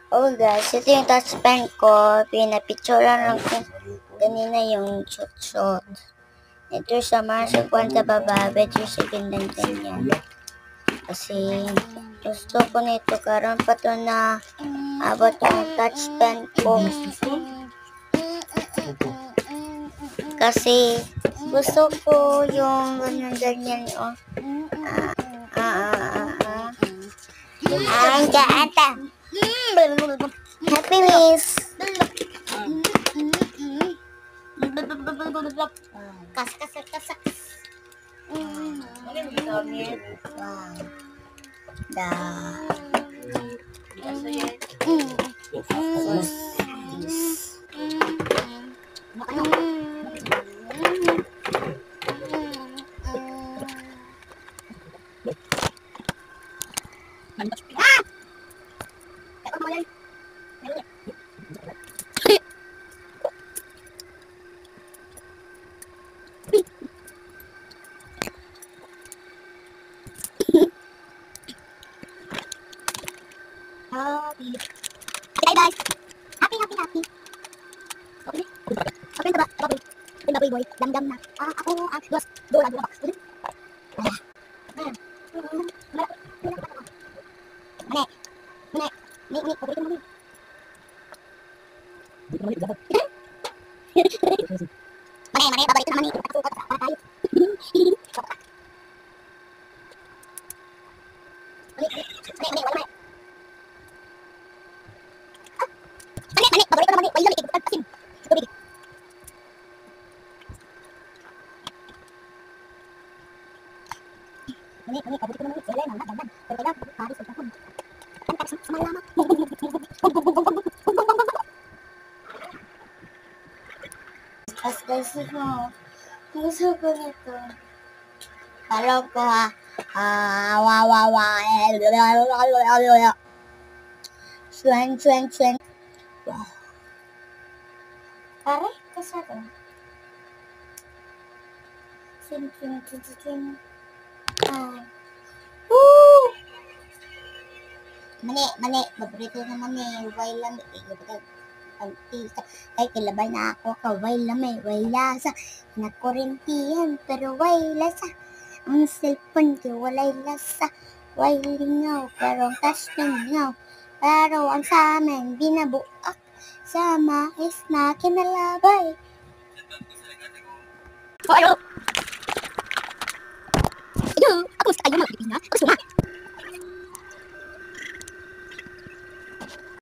Oh guys, ito yung touchpen ko. Pinapicturean lang ko kanina yung shot. Ito sa Marso Kwanta Baba, better second than 10 yan. Kasi gusto ko nito karon pa to na abot yung touchpen ko. Kasi gusto ko yung ganyan oh. Anta. Happy Miss. Kas. Wow. Happy. Okay guys. Happy. Open the bubble. Open the boy. Dam na. Ako dos. Dora box. Nek. Paborito mo. Mane, paborito naman ni. Para tayo. Mane. Paborito naman ni. Wala lang ikipagpasin. Tubig. Mane, paborito naman ni. Wala lang, dandan. Pero kailangan paris sa tapon. Sama lama. Guys, gusto ko nito. Parang ko Swen. Wow. Pare, kasado. Sin. Mani, paborito naman way lang ay kilabay na ako kaway lamay, way lasa nakurentiyan pero way lasa ang cellphone ko walay lasa way lingaw pero ang cash lingaw pero ang sa amin binabuak sa mais na kinalabay. Hello! Ako sa tayo mga Pilipina. Gusto nga.